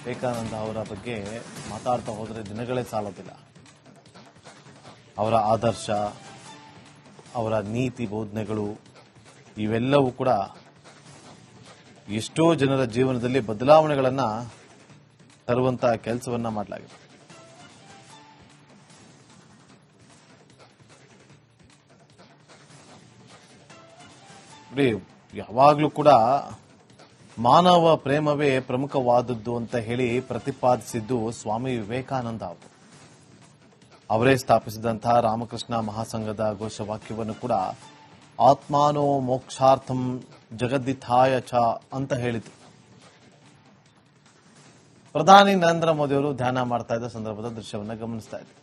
ವಿವೇಕಾನಂದ ಅವರ ಬಗ್ಗೆ ಮಾತಾಡ್ತಾ ಹೋದರೆ ದಿನಗಳೇ ಸಾಲೋದಿಲ್ಲ. ಅವರ ಆದರ್ಶ, ಅವರ ನೀತಿ ಬೋಧನೆಗಳು ಇವೆಲ್ಲವೂ ಕೂಡ ಎಷ್ಟೋ ಜನರ ಜೀವನದಲ್ಲಿ ಬದಲಾವಣೆಗಳನ್ನ ತರುವಂತಹ ಕೆಲಸವನ್ನ ಮಾಡಲಾಗಿದೆ. ಯಾವಾಗಲೂ ಕೂಡ ಮಾನವ ಪ್ರೇಮವೇ ಪ್ರಮುಖವಾದದ್ದು ಅಂತ ಹೇಳಿ ಪ್ರತಿಪಾದಿಸಿದ್ದು ಸ್ವಾಮಿ ವಿವೇಕಾನಂದ ಅವರು. ಅವರೇ ಸ್ಥಾಪಿಸಿದಂತಹ ರಾಮಕೃಷ್ಣ ಮಹಾಸಂಘದ ಘೋಷವಾಕ್ಯವನ್ನು ಕೂಡ ಆತ್ಮಾನೋ ಮೋಕ್ಷಾರ್ಥಂ ಜಗದ್ದಿಥಾಯ ಚ ಅಂತ ಹೇಳಿದ್ರು. ಪ್ರಧಾನಿ ನರೇಂದ್ರ ಮೋದಿ ಅವರು ಧ್ಯಾನ ಮಾಡ್ತಾ ಇದ್ದ ಸಂದರ್ಭದ ದೃಶ್ಯವನ್ನ ಗಮನಿಸ್ತಾ ಇದ್ರು.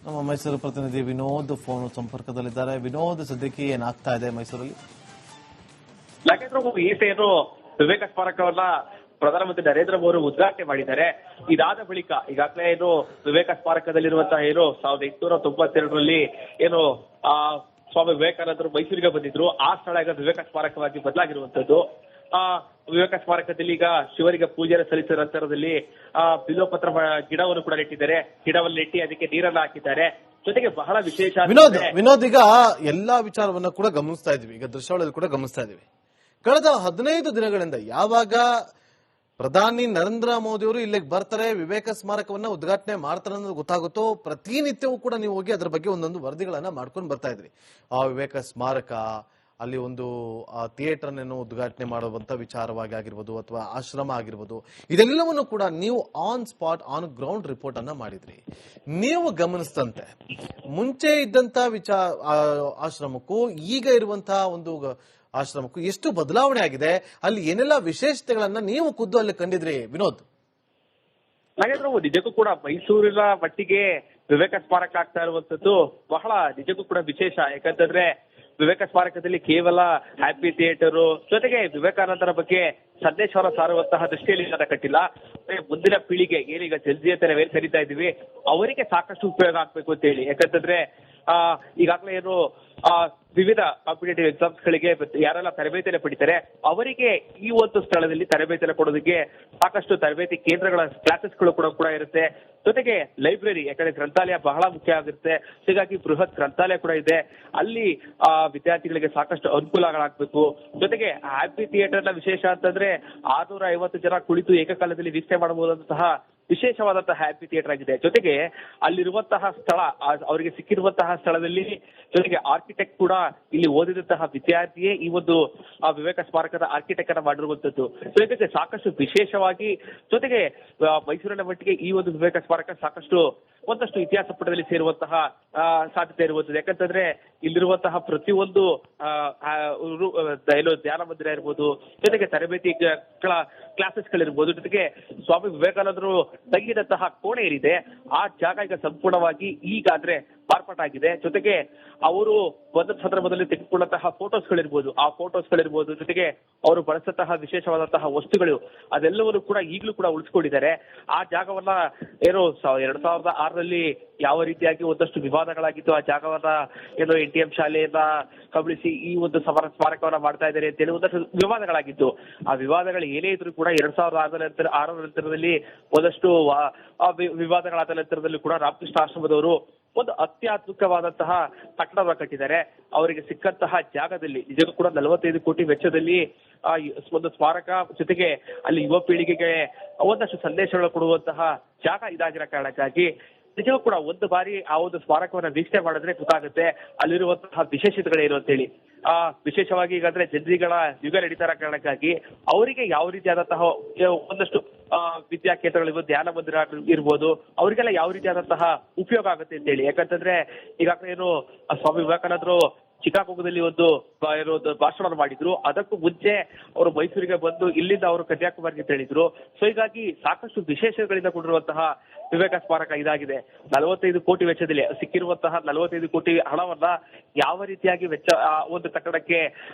ನಮ್ಮ ಮೈಸೂರು ಪ್ರತಿನಿಧಿ ವಿನೋದ್ ಫೋನ್ ಸಂಪರ್ಕದಲ್ಲಿದ್ದಾರೆ. ವಿನೋದ್, ಸದ್ಯಕ್ಕೆ ಏನಾಗ್ತಾ ಇದೆ ಮೈಸೂರಲ್ಲಿ? ಏನು ವಿವೇಕ ಸ್ಮಾರಕವನ್ನ ಪ್ರಧಾನಮಂತ್ರಿ ನರೇಂದ್ರ ಮೋದಿ ಉದ್ಘಾಟನೆ ಮಾಡಿದ್ದಾರೆ. ಇದಾದ ಬಳಿಕ ಈಗಾಗಲೇ ಏನು ವಿವೇಕ ಸ್ಮಾರಕದಲ್ಲಿರುವಂತಹ ಏನು 1892ರಲ್ಲಿ ಏನು ಸ್ವಾಮಿ ವಿವೇಕಾನಂದರು ಮೈಸೂರಿಗೆ ಬಂದಿದ್ರು, ಆ ಸ್ಥಳ ಈಗ ವಿವೇಕ ಸ್ಮಾರಕವಾಗಿ ಬದಲಾಗಿರುವಂತದ್ದು. ವಿವೇಕ ಸ್ಮಾರಕದಲ್ಲಿ ಈಗ ಶಿವರಿಗೆ ಪೂಜೆಯನ್ನು ಸಲ್ಲಿಸಿದ ನಂತರದಲ್ಲಿ ಬಿಲ್ವಪತ್ರ ಗಿಡವನ್ನು ಕೂಡ ನೆಟ್ಟಿದ್ದಾರೆ. ಗಿಡವನ್ನು ನೆಟ್ಟಿ ಅದಕ್ಕೆ ನೀರನ್ನು ಹಾಕಿದ್ದಾರೆ. ಜೊತೆಗೆ ಬಹಳ ವಿಶೇಷ ವಿನೋದ್, ಈಗ ಎಲ್ಲಾ ವಿಚಾರವನ್ನ ಕೂಡ ಗಮನಿಸ್ತಾ ಇದ್ವಿ, ಈಗ ದೃಶ್ಯಾವಳಿಯಲ್ಲಿ ಕೂಡ ಗಮನಿಸ್ತಾ ಇದೀವಿ. ಕಳೆದ 15 ದಿನಗಳಿಂದ ಯಾವಾಗ ಪ್ರಧಾನಿ ನರೇಂದ್ರ ಮೋದಿ ಅವರು ಇಲ್ಲಿಗೆ ಬರ್ತಾರೆ, ವಿವೇಕ ಸ್ಮಾರಕವನ್ನ ಉದ್ಘಾಟನೆ ಮಾಡ್ತಾರೆ ಅನ್ನೋದು ಗೊತ್ತಾಗುತ್ತೋ, ಪ್ರತಿನಿತ್ಯವೂ ಕೂಡ ನೀವು ಹೋಗಿ ಅದರ ಬಗ್ಗೆ ಒಂದೊಂದು ವರದಿಗಳನ್ನ ಮಾಡ್ಕೊಂಡು ಬರ್ತಾ ಇದ್ರಿ. ಆ ವಿವೇಕ ಸ್ಮಾರಕ, ಅಲ್ಲಿ ಒಂದು ಥಿಯೇಟರ್ ಅನ್ನು ಉದ್ಘಾಟನೆ ಮಾಡುವಂತ ವಿಚಾರವಾಗಿ ಆಗಿರ್ಬೋದು ಅಥವಾ ಆಶ್ರಮ ಆಗಿರ್ಬೋದು, ಇದೆಲ್ಲವನ್ನು ಕೂಡ ನೀವು on spot on ground report ಅನ್ನ ಮಾಡಿದ್ರಿ. ನೀವು ಗಮನಿಸಿದಂತೆ ಮುಂಚೆ ಇದ್ದಂತ ಆಶ್ರಮಕ್ಕೂ ಈಗ ಇರುವಂತಹ ಒಂದು ಆಶ್ರಮಕ್ಕೂ ಎಷ್ಟು ಬದಲಾವಣೆ ಆಗಿದೆ, ಅಲ್ಲಿ ಏನೆಲ್ಲ ವಿಶೇಷತೆಗಳನ್ನ ನೀವು ಖುದ್ದು ಅಲ್ಲಿ ಕಂಡಿದ್ರಿ ವಿನೋದ್? ನಾಗೇಂದ್ರ, ನಿಜಕ್ಕೂ ಕೂಡ ಮೈಸೂರಿನ ಮಟ್ಟಿಗೆ ವಿವೇಕ ಸ್ಮಾರಕ ಆಗ್ತಾ ಇರುವಂತದ್ದು ಬಹಳ ನಿಜಕ್ಕೂ ಕೂಡ ವಿಶೇಷ. ಯಾಕಂತಂದ್ರೆ ವಿವೇಕ ಸ್ಮಾರಕದಲ್ಲಿ ಕೇವಲ ಹ್ಯಾಪಿ ಥಿಯೇಟರು ಜೊತೆಗೆ ವಿವೇಕಾನಂದರ ಬಗ್ಗೆ ಸಂದೇಶವನ್ನ ಸಾರುವಂತಹ ದೃಷ್ಟಿಯಲ್ಲಿ ಅದನ್ನ ಕಟ್ಟಿಲ್ಲ. ಮುಂದಿನ ಪೀಳಿಗೆ ಏನೀಗ ಜಲ್ದಿ ಅಂತ ನಾವೇನ್ ಕರೀತಾ ಇದೀವಿ, ಅವರಿಗೆ ಸಾಕಷ್ಟು ಉಪಯೋಗ ಆಗ್ಬೇಕು ಅಂತ ಹೇಳಿ. ಯಾಕಂತಂದ್ರೆ ಈಗಾಗಲೇ ಏನು ವಿವಿಧ ಕಾಂಪಿಟೇಟಿವ್ ಎಕ್ಸಾಮ್ಸ್ ಗಳಿಗೆ ಯಾರೆಲ್ಲ ತರಬೇತಿಯನ್ನು ಪಡಿತಾರೆ ಅವರಿಗೆ ಈ ಒಂದು ಸ್ಥಳದಲ್ಲಿ ತರಬೇತಿಯನ್ನು ಕೊಡೋದಕ್ಕೆ ಸಾಕಷ್ಟು ತರಬೇತಿ ಕೇಂದ್ರಗಳ ಕ್ಲಾಸಸ್ಗಳು ಕೂಡ ಇರುತ್ತೆ. ಜೊತೆಗೆ ಲೈಬ್ರರಿ, ಯಾಕಂದ್ರೆ ಗ್ರಂಥಾಲಯ ಬಹಳ ಮುಖ್ಯ ಆಗಿರುತ್ತೆ. ಹೀಗಾಗಿ ಬೃಹತ್ ಗ್ರಂಥಾಲಯ ಕೂಡ ಇದೆ. ಅಲ್ಲಿ ವಿದ್ಯಾರ್ಥಿಗಳಿಗೆ ಸಾಕಷ್ಟು ಅನುಕೂಲಗಳಾಗಬೇಕು. ಜೊತೆಗೆ ಹ್ಯಾಪಿ ಥಿಯೇಟರ್ ನ ವಿಶೇಷ ಅಂತಂದ್ರೆ 650 ಜನ ಕುಳಿತು ಏಕಕಾಲದಲ್ಲಿ ವೀಕ್ಷಣೆ ಮಾಡಬಹುದಂತಹ ವಿಶೇಷವಾದಂತಹ ಹ್ಯಾಪಿ ಥಿಯೇಟರ್ ಆಗಿದೆ. ಜೊತೆಗೆ ಅಲ್ಲಿರುವಂತಹ ಸ್ಥಳ, ಅವರಿಗೆ ಸಿಕ್ಕಿರುವಂತಹ ಸ್ಥಳದಲ್ಲಿ ಜೊತೆಗೆ ಆರ್ಕಿಟೆಕ್ಟ್ ಕೂಡ ಇಲ್ಲಿ ಓದಿದಂತಹ ವಿದ್ಯಾರ್ಥಿಯೇ ಈ ಒಂದು ವಿವೇಕ ಸ್ಮಾರಕದ ಆರ್ಕಿಟೆಕ್ಟ್ ಅನ್ನ ಮಾಡಿರುವಂತದ್ದು. ಜೊತೆಗೆ ಸಾಕಷ್ಟು ವಿಶೇಷವಾಗಿ ಜೊತೆಗೆ ಮೈಸೂರಿನ ಮಟ್ಟಿಗೆ ಈ ಒಂದು ವಿವೇಕ ಸ್ಮಾರಕ ಸಾಕಷ್ಟು ಒಂದಷ್ಟು ಇತಿಹಾಸ ಪುಟದಲ್ಲಿ ಸೇರುವಂತಹ ಸಾಧ್ಯತೆ ಇರುವಂತದ್ದು. ಯಾಕಂತಂದ್ರೆ ಇಲ್ಲಿರುವಂತಹ ಪ್ರತಿಯೊಂದು ಏನು ಧ್ಯಾನ ಮಂದಿರ ಇರ್ಬೋದು, ಜೊತೆಗೆ ತರಬೇತಿ ಕ್ಲಾಸಸ್ಗಳಿರ್ಬೋದು, ಜೊತೆಗೆ ಸ್ವಾಮಿ ವಿವೇಕಾನಂದರು ತಂಗಿದಂತಹ ಕೋಣೆ ಏನಿದೆ ಆ ಜಾಗ ಈಗ ಸಂಪೂರ್ಣವಾಗಿ ಈಗಾದ್ರೆ ಮಾರ್ಪಾಟಾಗಿದೆ. ಜೊತೆಗೆ ಅವರು ಒಂದು ಸಂದರ್ಭದಲ್ಲಿ ತೆಗೆದುಕೊಂಡಂತಹ ಫೋಟೋಸ್ಗಳಿರ್ಬೋದು, ಆ ಫೋಟೋಸ್ಗಳಿರ್ಬೋದು, ಜೊತೆಗೆ ಅವರು ಬಳಸಂತಹ ವಿಶೇಷವಾದಂತಹ ವಸ್ತುಗಳು ಅದೆಲ್ಲವನ್ನು ಕೂಡ ಈಗಲೂ ಕೂಡ ಉಳಿಸ್ಕೊಂಡಿದ್ದಾರೆ. ಆ ಜಾಗವನ್ನ ಏನು 2006ರಲ್ಲಿ ಯಾವ ರೀತಿಯಾಗಿ ಒಂದಷ್ಟು ವಿವಾದಗಳಾಗಿತ್ತು, ಆ ಜಾಗವನ್ನ ಏನು NTM ಶಾಲೆಯನ್ನ ಕಬಳಿಸಿ ಈ ಒಂದು ಸ್ಮಾರಕವನ್ನ ಮಾಡ್ತಾ ಇದ್ದಾರೆ ಅಂತೇಳಿ ಒಂದಷ್ಟು ವಿವಾದಗಳಾಗಿತ್ತು. ಆ ವಿವಾದಗಳು ಏನೇ ಇದ್ರು ಕೂಡ 2006ರ ನಂತರದಲ್ಲಿ ಒಂದಷ್ಟು ವಿವಾದಗಳಾದ ನಂತರದಲ್ಲಿ ಕೂಡ ರಾಮಕೃಷ್ಣ ಆಶ್ರಮದವರು ಒಂದು ಅತ್ಯಾಧುನಿಕವಾದಂತಹ ಕಟ್ಟಡವನ್ನು ಕಟ್ಟಿದ್ದಾರೆ. ಅವರಿಗೆ ಸಿಕ್ಕಂತಹ ಜಾಗದಲ್ಲಿ ನಿಜಕ್ಕೂ ಕೂಡ 45 ಕೋಟಿ ವೆಚ್ಚದಲ್ಲಿ ಒಂದು ಸ್ಮಾರಕ, ಜೊತೆಗೆ ಅಲ್ಲಿ ಯುವ ಪೀಳಿಗೆಗೆ ಒಂದಷ್ಟು ಸಂದೇಶಗಳು ಕೊಡುವಂತಹ ಜಾಗ ಇದಾಗಿರೋ ಕಾರಣಕ್ಕಾಗಿ ನಿಜವೂ ಕೂಡ ಒಂದು ಬಾರಿ ಆ ಒಂದು ಸ್ಮಾರಕವನ್ನ ವೀಕ್ಷಣೆ ಮಾಡಿದ್ರೆ ಗೊತ್ತಾಗುತ್ತೆ ಅಲ್ಲಿರುವಂತಹ ವಿಶೇಷತೆಗಳೇನು ಅಂತ ಹೇಳಿ. ವಿಶೇಷವಾಗಿ ಈಗಾದ್ರೆ ಜನರಿಗಳ ಯುಗ ನಡೀತಾ ಇರೋ ಕಾರಣಕ್ಕಾಗಿ ಅವರಿಗೆ ಯಾವ ರೀತಿಯಾದಂತಹ ಒಂದಷ್ಟು ವಿದ್ಯಾ ಕೇಂದ್ರಗಳಿರ್ಬೋದು, ಧ್ಯಾನ ಮಂದಿರ ಇರ್ಬೋದು, ಅವರಿಗೆಲ್ಲ ಯಾವ ರೀತಿಯಾದಂತಹ ಉಪಯೋಗ ಆಗುತ್ತೆ ಅಂತ ಹೇಳಿ. ಯಾಕಂತಂದ್ರೆ ಈಗಾಗಲೇ ಏನು ಸ್ವಾಮಿ ವಿವೇಕಾನಂದರು ಚಿಕಾಗೋದಲ್ಲಿ ಒಂದು ಭಾಷಣ ಮಾಡಿದ್ರು. ಅದಕ್ಕೂ ಮುಂಚೆ ಅವರು ಮೈಸೂರಿಗೆ ಬಂದು ಇಲ್ಲಿಂದ ಅವರು ಕನ್ಯಾಕುಮಾರಿಗೆ ತೆರಳಿದ್ರು. ಸೊ ಹೀಗಾಗಿ ಸಾಕಷ್ಟು ವಿಶೇಷಗಳಿಂದ ಕೂಡಿರುವಂತಹ ವಿವೇಕ ಸ್ಮಾರಕ ಇದಾಗಿದೆ. 45 ಕೋಟಿ ವೆಚ್ಚದಲ್ಲಿ ಸಿಕ್ಕಿರುವಂತಹ 45 ಕೋಟಿ ಹಣವನ್ನ ಯಾವ ರೀತಿಯಾಗಿ ವೆಚ್ಚ ಒಂದು ಕಟ್ಟಡಕ್ಕೆ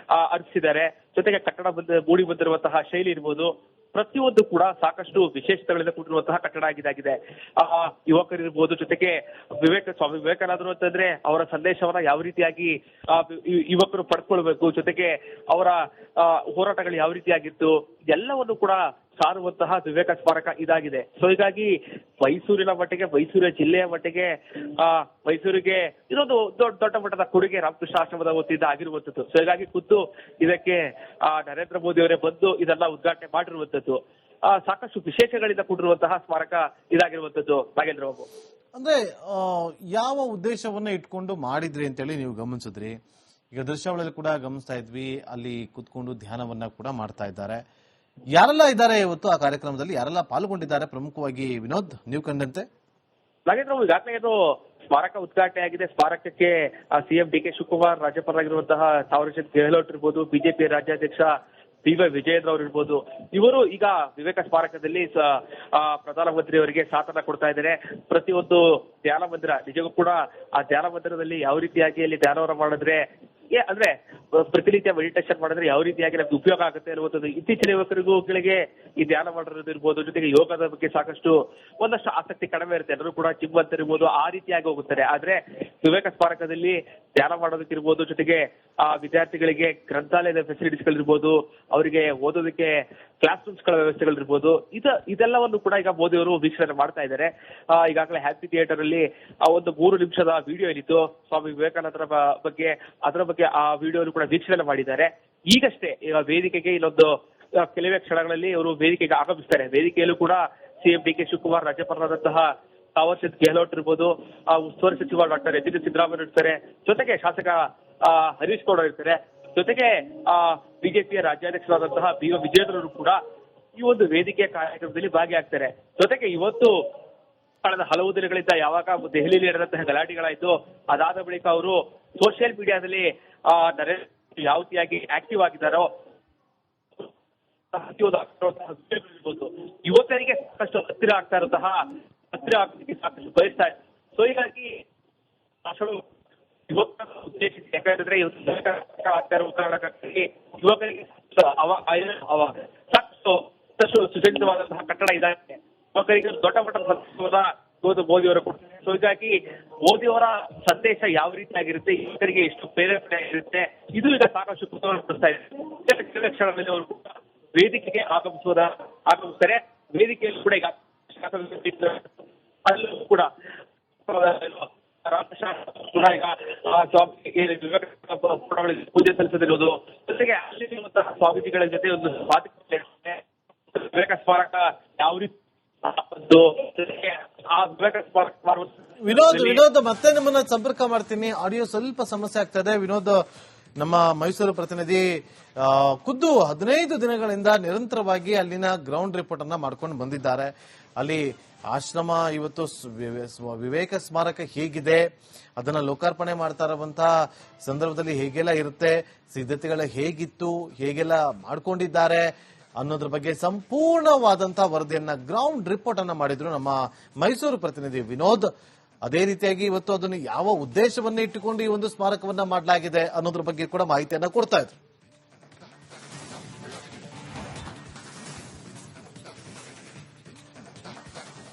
ಅರ್ಪಿಸಿದ್ದಾರೆ, ಜೊತೆಗೆ ಕಟ್ಟಡ ಮೂಡಿ ಬಂದಿರುವಂತಹ ಶೈಲಿ ಇರ್ಬೋದು, ಪ್ರತಿಯೊಂದು ಕೂಡ ಸಾಕಷ್ಟು ವಿಶೇಷತೆಗಳಿಂದ ಕೂಡಿರುವಂತಹ ಕಟ್ಟಡ ಇದಾಗಿದೆ. ಯುವಕರಿರ್ಬೋದು, ಜೊತೆಗೆ ಸ್ವಾಮಿ ವಿವೇಕಾನಂದರು ಅಂತಂದ್ರೆ ಅವರ ಸಂದೇಶವನ್ನ ಯಾವ ರೀತಿಯಾಗಿ ಯುವಕರು ಪಡ್ಕೊಳ್ಬೇಕು, ಜೊತೆಗೆ ಅವರ ಹೋರಾಟಗಳು ಯಾವ ರೀತಿಯಾಗಿತ್ತು ಎಲ್ಲವನ್ನು ಕೂಡ ಸಾರುವಂತಹ ವಿವೇಕ ಸ್ಮಾರಕ ಇದಾಗಿದೆ. ಸೊ ಹೀಗಾಗಿ ಮೈಸೂರಿನ ಮಟ್ಟಿಗೆ, ಮೈಸೂರಿನ ಜಿಲ್ಲೆಯ ಮಟ್ಟಿಗೆ ಮೈಸೂರಿಗೆ ಇದೊಂದು ದೊಡ್ಡ ಮಟ್ಟದ ಕೊಡುಗೆ ರಾಮಕೃಷ್ಣ ಆಶ್ರಮದ ವತಿಯಿಂದ ಆಗಿರುವಂತದ್ದು. ಸೊ ಹೀಗಾಗಿ ಖುದ್ದು ಇದಕ್ಕೆ ನರೇಂದ್ರ ಮೋದಿ ಅವರೇ ಬಂದು ಇದೆಲ್ಲ ಉದ್ಘಾಟನೆ ಮಾಡಿರುವಂತದ್ದು. ಸಾಕಷ್ಟು ವಿಶೇಷಗಳಿಂದ ಕೂಡಿರುವಂತಹ ಸ್ಮಾರಕ ಇದಾಗಿರುವಂತದ್ದು. ನಾಗೇಂದ್ರ ಬಾಬು, ಅಂದ್ರೆ ಯಾವ ಉದ್ದೇಶವನ್ನ ಇಟ್ಕೊಂಡು ಮಾಡಿದ್ರಿ ಅಂತೇಳಿ ನೀವು ಗಮನಿಸಿದ್ರಿ? ಈಗ ದೃಶ್ಯಾವಳಿಯಲ್ಲಿ ಕೂಡ ಗಮನಿಸ್ತಾ ಇದ್ವಿ, ಅಲ್ಲಿ ಕುತ್ಕೊಂಡು ಧ್ಯಾನವನ್ನ ಕೂಡ ಮಾಡ್ತಾ ಇದ್ದಾರೆ. ಯಾರೆಲ್ಲ ಇದ್ದಾರೆ ಇವತ್ತು ಆ ಕಾರ್ಯಕ್ರಮದಲ್ಲಿ, ಯಾರೆಲ್ಲ ಪಾಲ್ಗೊಂಡಿದ್ದಾರೆ? ಪ್ರಮುಖವಾಗಿ ವಿನೋದ್, ನೀವು ಕಂಡಂತೆ ನಾಗೇಂದ್ರ ಬಾಬು, ಈಗಾಗಲೇ ಏನು ಸ್ಮಾರಕ ಉದ್ಘಾಟನೆ ಆಗಿದೆ. ಸ್ಮಾರಕಕ್ಕೆ ಸಿಎಂ ಡಿ ಕೆ ಶಿವಕುಮಾರ್, ರಾಜ್ಯಪಾಲರಾಗಿರುವಂತಹ ತಾವರ್ಚಂದ್ ಗೆಹ್ಲೋಟ್ ಇರ್ಬೋದು, ಬಿಜೆಪಿ ರಾಜ್ಯಾಧ್ಯಕ್ಷ PY ವಿಜಯೇಂದ್ರ ಅವರು ಇರ್ಬೋದು, ಇವರು ಈಗ ವಿವೇಕ ಸ್ಮಾರಕದಲ್ಲಿ ಪ್ರಧಾನಮಂತ್ರಿ ಅವರಿಗೆ ಸಾಥನ್ನ ಕೊಡ್ತಾ ಇದ್ದಾರೆ. ಪ್ರತಿಯೊಂದು ಧ್ಯಾನ ಮಂದಿರ ನಿಜಕ್ಕೂ ಕೂಡ ಆ ಧ್ಯಾನ ಮಂದಿರದಲ್ಲಿ ಯಾವ ರೀತಿಯಾಗಿ ಅಲ್ಲಿ ಧ್ಯಾನವನ್ನ ಮಾಡಿದ್ರೆ ಅಂದ್ರೆ ಪ್ರತಿನಿತ್ಯ ಮೆಡಿಟೇಷನ್ ಮಾಡಿದ್ರೆ ಯಾವ ರೀತಿಯಾಗಿ ನಮ್ಗೆ ಉಪಯೋಗ ಆಗುತ್ತೆ ಅನ್ನುವಂಥದ್ದು ಇತ್ತೀಚಿನ ಯುವಕರಿಗೆ ಈ ಧ್ಯಾನ ಮಾಡೋದು ಇರ್ಬೋದು, ಜೊತೆಗೆ ಯೋಗದ ಬಗ್ಗೆ ಸಾಕಷ್ಟು ಒಂದಷ್ಟು ಆಸಕ್ತಿ ಕಡಿಮೆ ಇರುತ್ತೆ. ಎಲ್ಲರೂ ಕೂಡ ಜಿಮ್ ಅಂತ ಇರ್ಬೋದು, ಆ ರೀತಿಯಾಗಿ ಹೋಗುತ್ತಾರೆ. ಆದ್ರೆ ವಿವೇಕ ಸ್ಮಾರಕದಲ್ಲಿ ಧ್ಯಾನ ಮಾಡೋದಕ್ಕಿರ್ಬೋದು, ಜೊತೆಗೆ ವಿದ್ಯಾರ್ಥಿಗಳಿಗೆ ಗ್ರಂಥಾಲಯದ ಫೆಸಿಲಿಟೀಸ್ಗಳಿರ್ಬೋದು, ಅವರಿಗೆ ಓದೋದಕ್ಕೆ ಕ್ಲಾಸ್ ರೂಮ್ಸ್ಗಳ ವ್ಯವಸ್ಥೆಗಳಿರ್ಬೋದು, ಇದೆಲ್ಲವನ್ನು ಕೂಡ ಈಗ ಮೋದಿ ಅವರು ವೀಕ್ಷಣೆ ಮಾಡ್ತಾ ಇದ್ದಾರೆ. ಈಗಾಗಲೇ ಹ್ಯಾಪಿ ಥಿಯೇಟರ್ ಅಲ್ಲಿ ಒಂದು 3 ನಿಮಿಷದ ವಿಡಿಯೋ ಏನಿತ್ತು ಸ್ವಾಮಿ ವಿವೇಕಾನಂದರ ಬಗ್ಗೆ, ಅದರ ಬಗ್ಗೆ ಆ ವಿಡಿಯೋ ಕೂಡ ವೀಕ್ಷಣೆ ಮಾಡಿದ್ದಾರೆ. ಈಗಷ್ಟೇ ಈಗ ವೇದಿಕೆಗೆ ಇನ್ನೊಂದು ಕೆಲವೇ ಕ್ಷಣಗಳಲ್ಲಿ ಅವರು ವೇದಿಕೆಗೆ ಆಗಮಿಸ್ತಾರೆ. ವೇದಿಕೆಯಲ್ಲೂ ಕೂಡ ಸಿಎಂ ಡಿ ಕೆ ಶಿವಕುಮಾರ್, ರಾಜ್ಯಪಾಲರಾದಂತಹ ತಾವರ್ಚಂದ್ ಗೆಹ್ಲೋಟ್ ಇರ್ಬೋದು, ಉಸ್ತುವಾರಿ ಸಚಿವ ಡಾಕ್ಟರ್ ಎಚ್ ಡಿ ಸಿದ್ದರಾಮಯ್ಯ ಇರ್ತಾರೆ, ಜೊತೆಗೆ ಶಾಸಕ ಹರೀಶ್ ಗೌಡ ಇರ್ತಾರೆ, ಜೊತೆಗೆ ಬಿಜೆಪಿಯ ರಾಜ್ಯಾಧ್ಯಕ್ಷರಾದಂತಹ PY ವಿಜಯೇಂದ್ರರು ಕೂಡ ಈ ಒಂದು ವೇದಿಕೆಯ ಕಾರ್ಯಕ್ರಮದಲ್ಲಿ ಭಾಗಿಯಾಗ್ತಾರೆ. ಜೊತೆಗೆ ಇವತ್ತು ಕಳೆದ ಹಲವು ದಿನಗಳಿಂದ ಯಾವಾಗ ದೆಹಲಿಯಲ್ಲಿ ನಡೆದಂತಹ ಗಲಾಟೆಗಳಾಯ್ತು, ಅದಾದ ಬಳಿಕ ಅವರು ಸೋಷಿಯಲ್ ಮೀಡಿಯಾದಲ್ಲಿ ಯಾವ ರೀತಿಯಾಗಿ ಆಕ್ಟಿವ್ ಆಗಿದ್ದಾರೋ ಯುವಕರಿಗೆ ಸಾಕಷ್ಟು ಹತ್ತಿರ ಆಗಲಿಕ್ಕೆ ಸಾಕಷ್ಟು ಬಯಸ್ತಾ ಇದೆ. ಸೊ ಹೀಗಾಗಿ ಯುವಕರ ಉದ್ದೇಶಿಸಿ, ಯಾಕಂದ್ರೆ ಆಗ್ತಾ ಇರುವ ಕಾರಣಕ್ಕಾಗಿ ಯುವಕರಿಗೆ ಸಾಕಷ್ಟು ಸುಸಜ್ಜಿತವಾದಂತಹ ಕಟ್ಟಡ ಇದಾಗಿದೆ. ಯುವಕರಿಗೆ ದೊಡ್ಡ ಮಟ್ಟದ ಮೋದಿ ಅವರು ಕೊಡ್ತಾರೆ. ಸೊ ಹೀಗಾಗಿ ಮೋದಿ ಅವರ ಸಂದೇಶ ಯಾವ ರೀತಿಯಾಗಿರುತ್ತೆ, ಯುವಕರಿಗೆ ಎಷ್ಟು ಪ್ರೇರೇಪಣೆ ಆಗಿರುತ್ತೆ, ಇದು ಈಗ ಸಾಕಷ್ಟು ಕುತೂಹಲ ಪಡಿಸ್ತಾ ಇದೆ. ಕೆಲವೇ ಕ್ಷಣದಲ್ಲಿ ಅವರು ವೇದಿಕೆಗೆ ಆಗಮಿಸ್ತಾರೆ. ವೇದಿಕೆಯಲ್ಲಿ ಕೂಡ ಈಗ ಅಲ್ಲೂ ಕೂಡ ಕೂಡ ಈಗ ಪೂಜೆ ಸಲ್ಲಿಸದಿರುವುದು, ಜೊತೆಗೆ ಅಲ್ಲಿರುವಂತಹ ಸ್ವಾಮೀಜಿಗಳ ಜೊತೆ ಒಂದು ಮಾತುಕತೆ ವಿವೇಕ ಸ್ಮಾರಕ ಯಾವ ರೀತಿ ವಿನೋದ್ ಮತ್ತೆ ನಿಮ್ಮನ್ನ ಸಂಪರ್ಕ ಮಾಡ್ತೀನಿ. ಆಡಿಯೋ ಸ್ವಲ್ಪ ಸಮಸ್ಯೆ ಆಗ್ತಾ ಇದೆ. ವಿನೋದ್, ನಮ್ಮ ಮೈಸೂರು ಪ್ರತಿನಿಧಿ ಖುದ್ದು 15 ದಿನಗಳಿಂದ ನಿರಂತರವಾಗಿ ಅಲ್ಲಿನ ಗ್ರೌಂಡ್ ರಿಪೋರ್ಟ್ ಅನ್ನ ಮಾಡ್ಕೊಂಡು ಬಂದಿದ್ದಾರೆ. ಅಲ್ಲಿ ಆಶ್ರಮ ಇವತ್ತು ವಿವೇಕ ಸ್ಮಾರಕ ಹೇಗಿದೆ, ಅದನ್ನ ಲೋಕಾರ್ಪಣೆ ಮಾಡ್ತಾ ಇರುವಂತಹ ಸಂದರ್ಭದಲ್ಲಿ ಹೇಗೆಲ್ಲ ಇರುತ್ತೆ, ಸಿದ್ಧತೆಗಳು ಹೇಗಿತ್ತು, ಹೇಗೆಲ್ಲ ಮಾಡ್ಕೊಂಡಿದ್ದಾರೆ ಅನ್ನೋದ್ರ ಬಗ್ಗೆ ಸಂಪೂರ್ಣವಾದಂತಹ ವರದಿಯನ್ನ, ಗ್ರೌಂಡ್ ರಿಪೋರ್ಟ್ ಅನ್ನ ಮಾಡಿದ್ರು ನಮ್ಮ ಮೈಸೂರು ಪ್ರತಿನಿಧಿ ವಿನೋದ್. ಅದೇ ರೀತಿಯಾಗಿ ಇವತ್ತು ಅದನ್ನು ಯಾವ ಉದ್ದೇಶವನ್ನ ಇಟ್ಟುಕೊಂಡು ಈ ಒಂದು ಸ್ಮಾರಕವನ್ನ ಮಾಡಲಾಗಿದೆ ಅನ್ನೋದ್ರ ಬಗ್ಗೆ ಕೂಡ ಮಾಹಿತಿಯನ್ನ ಕೊಡ್ತಾ ಇದ್ರು.